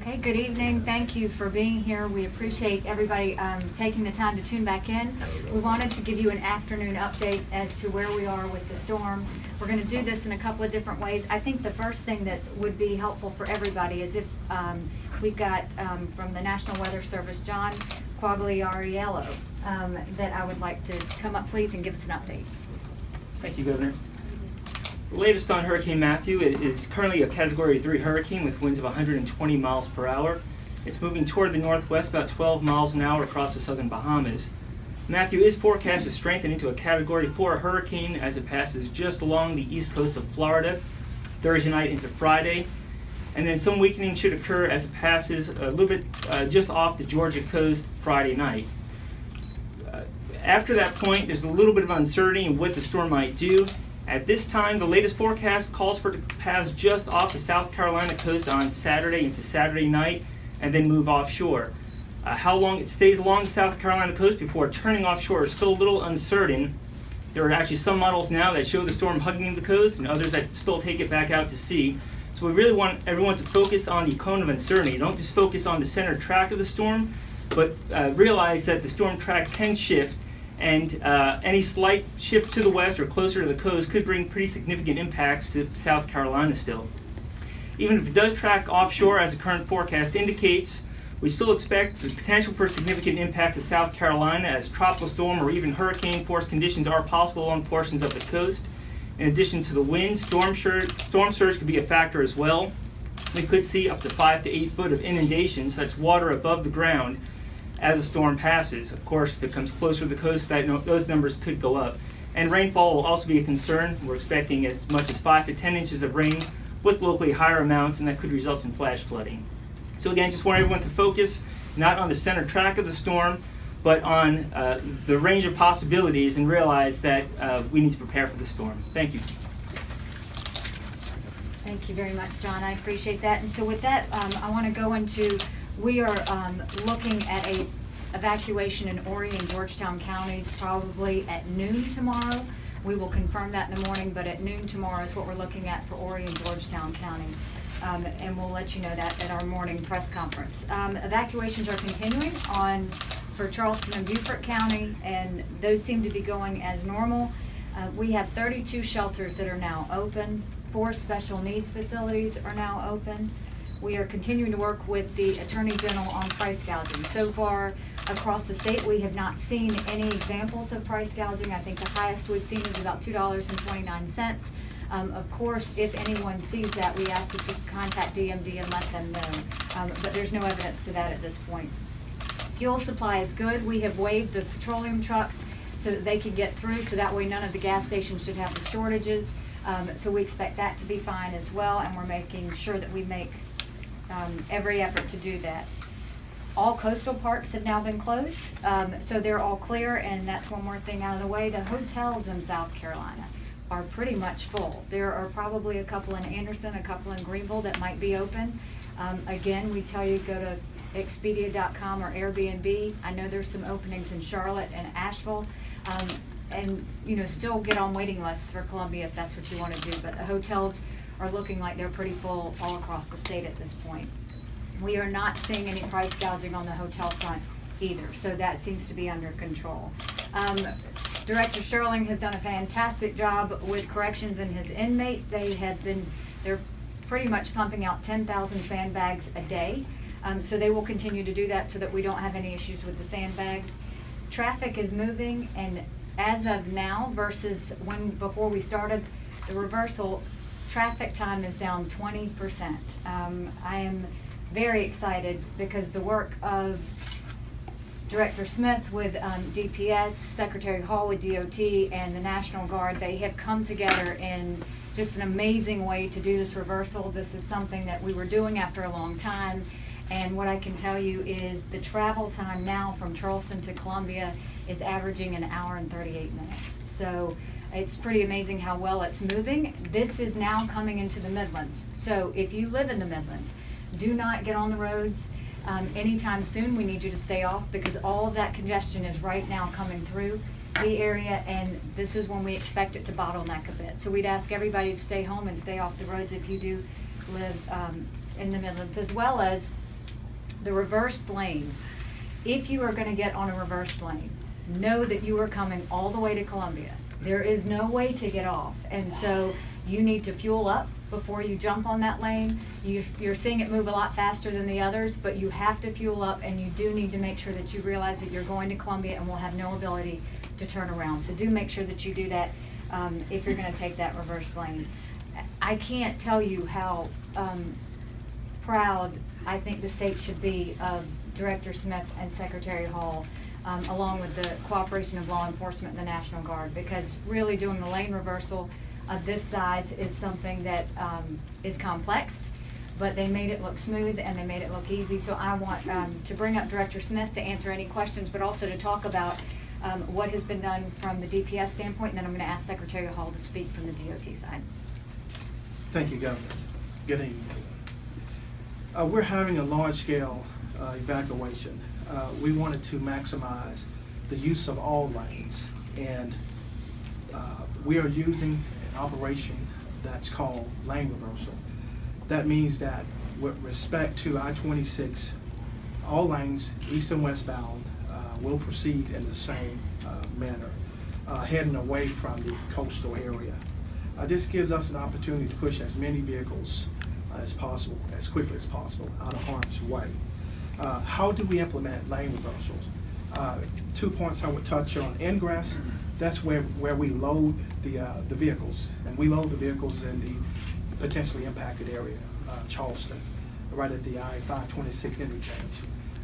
Hey, good evening. Thank you for being here. We appreciate everybody taking the time to tune back in. We wanted to give you an afternoon update as to where we are with the storm. We're going to do this in a couple of different ways. I think the first thing that would be helpful for everybody is if we've got from the National Weather Service, John Quagliariello, that I would like to come up, please, and give us an update. Thank you, Governor. The latest on Hurricane Matthew, it is currently a Category 3 hurricane with winds of 120 miles per hour. It's moving toward the northwest about 12 miles an hour across the southern Bahamas. Matthew is forecast to strengthen into a Category 4 hurricane as it passes just along the east coast of Florida Thursday night into Friday. And then some weakening should occur as it passes a little bit just off the Georgia coast Friday night. After that point, there's a little bit of uncertainty in what the storm might do. At this time, the latest forecast calls for it to pass just off the South Carolina coast on Saturday into Saturday night and then move offshore. How long it stays along the South Carolina coast before turning offshore is still a little uncertain. There are actually some models now that show the storm hugging the coast and others that still take it back out to sea. So we really want everyone to focus on the cone of uncertainty. Don't just focus on the center track of the storm, but realize that the storm track can shift, and any slight shift to the west or closer to the coast could bring pretty significant impacts to South Carolina still. Even if it does track offshore, as the current forecast indicates, we still expect the potential for significant impact to South Carolina as tropical storm or even hurricane force conditions are possible along portions of the coast. In addition to the wind, storm surge could be a factor as well. We could see up to 5 to 8 foot of inundations, that's water above the ground, as a storm passes. Of course, if it comes closer to the coast, those numbers could go up. And rainfall will also be a concern. We're expecting as much as 5 to 10 inches of rain with locally higher amounts, and that could result in flash flooding. So again, just want everyone to focus not on the center track of the storm, but on the range of possibilities and realize that we need to prepare for the storm. Thank you. Thank you very much, John. I appreciate that. And so with that, I want to go into, we are looking at a evacuation in Horry and Georgetown counties probably at noon tomorrow. We will confirm that in the morning, but at noon tomorrow is what we're looking at for Horry and Georgetown County. And we'll let you know that at our morning press conference. Evacuations are continuing on for Charleston and Beaufort County, and those seem to be going as normal. We have 32 shelters that are now open. 4 special needs facilities are now open. We are continuing to work with the Attorney General on price gouging. So far across the state, we have not seen any examples of price gouging. I think the highest we've seen is about $2.29. Of course, if anyone sees that, we ask that you contact DMD and let them know. But there's no evidence to that at this point. Fuel supply is good. We have waived the petroleum trucks so that they can get through, so that way none of the gas stations should have the shortages. So we expect that to be fine as well, and we're making sure that we make every effort to do that. All coastal parks have now been closed, so they're all clear, and that's one more thing out of the way. The hotels in South Carolina are pretty much full. There are probably a couple in Anderson, a couple in Greenville that might be open. Again, we tell you go to Expedia.com or Airbnb. I know there's some openings in Charlotte and Asheville, and still get on waiting lists for Columbia if that's what you want to do. But the hotels are looking like they're pretty full all across the state at this point. We are not seeing any price gouging on the hotel front either, so that seems to be under control. Director Sherling has done a fantastic job with corrections and his inmates. They're pretty much pumping out 10,000 sandbags a day. So they will continue to do that so that we don't have any issues with the sandbags. Traffic is moving, and as of now versus before we started the reversal, traffic time is down 20%. I am very excited because the work of Director Smith with DPS, Secretary Hall with DOT, and the National Guard, they have come together in just an amazing way to do this reversal. This is something that we were doing after a long time, and what I can tell you is the travel time now from Charleston to Columbia is averaging an hour and 38 minutes. So it's pretty amazing how well it's moving. This is now coming into the Midlands. So if you live in the Midlands, do not get on the roads anytime soon. We need you to stay off because all of that congestion is right now coming through the area, and this is when we expect it to bottleneck a bit. So we'd ask everybody to stay home and stay off the roads if you do live in the Midlands, as well as the reversed lanes, if you are gonna get on a reversed lane, know that you are coming all the way to Columbia. There is no way to get off, and so you need to fuel up before you jump on that lane. You're seeing it move a lot faster than the others, but you have to fuel up, and you do need to make sure that you realize that you're going to Columbia and will have no ability to turn around. So do make sure that you do that if you're gonna take that reverse lane. I can't tell you how proud I think the state should be of Director Smith and Secretary Hall, along with the cooperation of law enforcement and the National Guard, because really doing the lane reversal of this size is something that is complex, but they made it look smooth and they made it look easy. So I want to bring up Director Smith to answer any questions, but also to talk about what has been done from the DPS standpoint, and then I'm going to ask Secretary Hall to speak from the DOT side. Thank you, Governor. Good evening. We're having a large-scale evacuation. We wanted to maximize the use of all lanes, and we are using an operation that's called lane reversal. That means that with respect to I-26, all lanes, east and westbound, will proceed in the same manner, heading away from the coastal area. This gives us an opportunity to push as many vehicles as possible, as quickly as possible, out of harm's way. How do we implement lane reversals? 2 points I would touch on. Ingress, that's where we load the vehicles, and we load the vehicles in the potentially impacted area, Charleston, right at the I-526 interchange.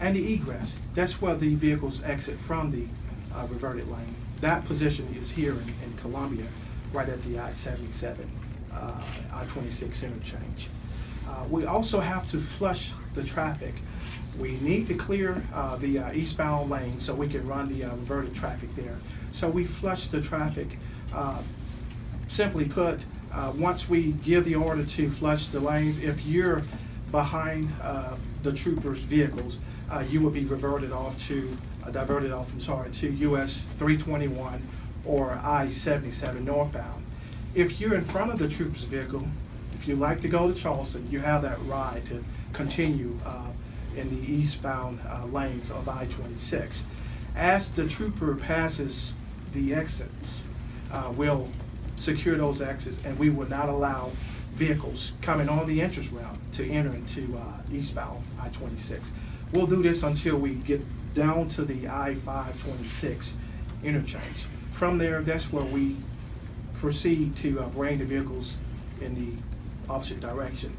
And the egress, that's where the vehicles exit from the reverted lane. That position is here in Columbia, right at the I-77, I-26 interchange. We also have to flush the traffic. We need to clear the eastbound lane so we can run the reverted traffic there. So we flush the traffic. Simply put, once we give the order to flush the lanes, if you're behind the troopers' vehicles, you will be diverted off to US 321 or I-77 northbound. If you're in front of the trooper's vehicle, if you like to go to Charleston, you have that ride to continue in the eastbound lanes of I-26. As the trooper passes the exits, we'll secure those exits, and we will not allow vehicles coming on the entrance route to enter into eastbound I-26. We'll do this until we get down to the I-526 interchange. From there, that's where we proceed to bring the vehicles in the opposite direction.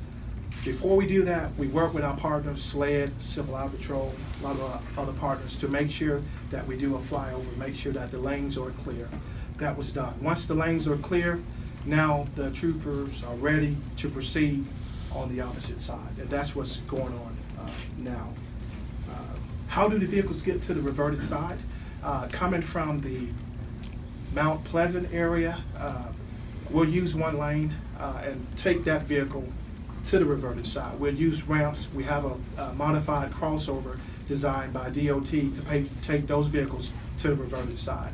Before we do that, we work with our partners, SLED, Civil Line Patrol, a lot of other partners, to make sure that we do a flyover, make sure that the lanes are clear. That was done. Once the lanes are clear, now the troopers are ready to proceed on the opposite side, and that's what's going on now. How do the vehicles get to the reverted side? Coming from the Mount Pleasant area, we'll use one lane and take that vehicle to the reverted side. We'll use ramps. We have a modified crossover designed by DOT to take those vehicles to the reverted side.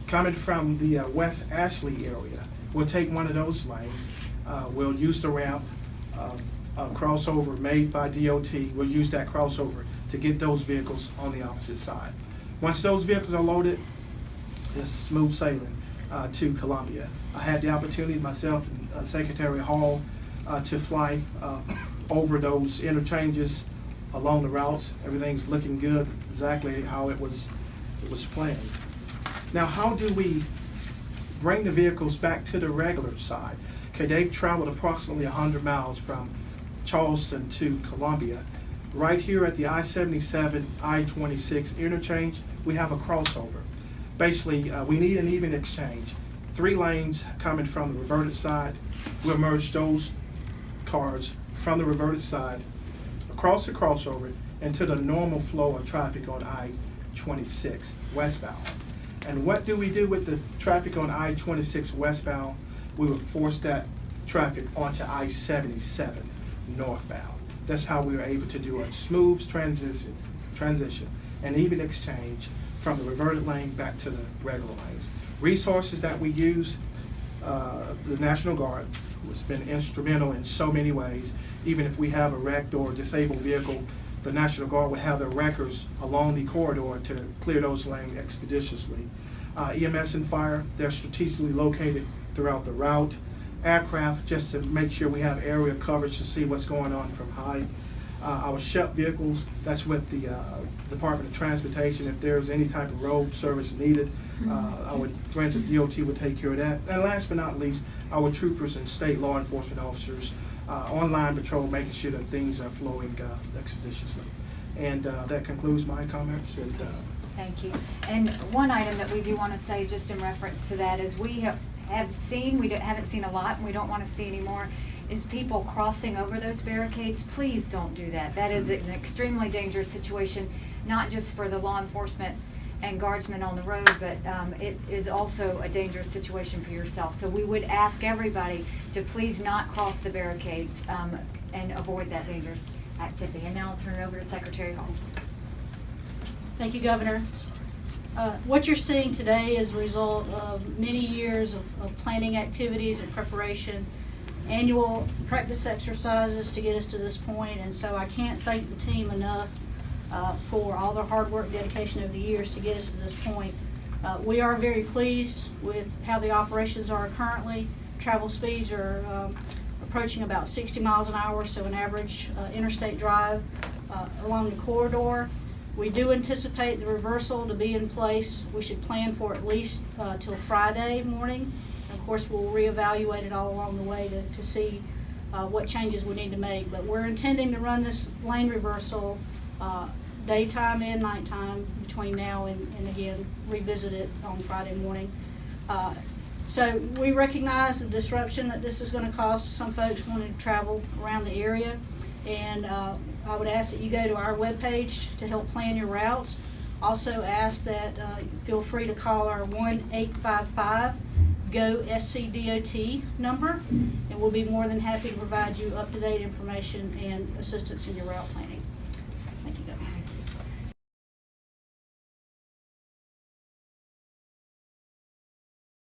Coming from the West Ashley area, we'll take one of those lanes. We'll use the ramp, crossover made by DOT. We'll use that crossover to get those vehicles on the opposite side. Once those vehicles are loaded, it's smooth sailing to Columbia. I had the opportunity myself and Secretary Hall to fly over those interchanges along the routes. Everything's looking good, exactly how it was planned. Now, how do we bring the vehicles back to the regular side? Okay, they've traveled approximately 100 miles from Charleston to Columbia. Right here at the I-77, I-26 interchange, we have a crossover. Basically, we need an even exchange. 3 lanes coming from the reverted side. We'll merge those cars from the reverted side across the crossover into the normal flow of traffic on I-26 westbound. And what do we do with the traffic on I-26 westbound? We would force that traffic onto I-77 northbound. That's how we were able to do a smooth transition and even exchange from the reverted lane back to the regular lanes. Resources that we use, the National Guard has been instrumental in so many ways. Even if we have a wrecked or disabled vehicle, the National Guard would have their wreckers along the corridor to clear those lanes expeditiously. EMS and fire, they're strategically located throughout the route. Aircraft, just to make sure we have area coverage to see what's going on from height. Our SHEP vehicles, that's with the Department of Transportation. If there's any type of road service needed, our friends at DOT would take care of that. And last but not least, our troopers and state law enforcement officers on line patrol, making sure that things are flowing expeditiously. And that concludes my comments. And, Thank you. And one item that we do want to say, just in reference to that, is we have seen, haven't seen a lot, and we don't want to see anymore, is people crossing over those barricades. Please don't do that. That is an extremely dangerous situation, not just for the law enforcement and guardsmen on the road, but it is also a dangerous situation for yourself. So we would ask everybody to please not cross the barricades and avoid that dangerous activity. And now I'll turn it over to Secretary Hall. Thank you, Governor. What you're seeing today is a result of many years of planning activities and preparation, annual practice exercises to get us to this point, and so I can't thank the team enough for all their hard work, dedication over the years to get us to this point. We are very pleased with how the operations are currently. Travel speeds are approaching about 60 miles an hour, so an average interstate drive along the corridor. We do anticipate the reversal to be in place. We should plan for at least till Friday morning. Of course, we'll reevaluate it all along the way to see what changes we need to make. But we're intending to run this lane reversal daytime and nighttime between now and again, revisit it on Friday morning. So we recognize the disruption that this is going to cause to some folks wanting to travel around the area. And I would ask that you go to our webpage to help plan your routes. Also ask that feel free to call our 1-855-GO-SCDOT number, and we'll be more than happy to provide you up-to-date information and assistance in your route planning.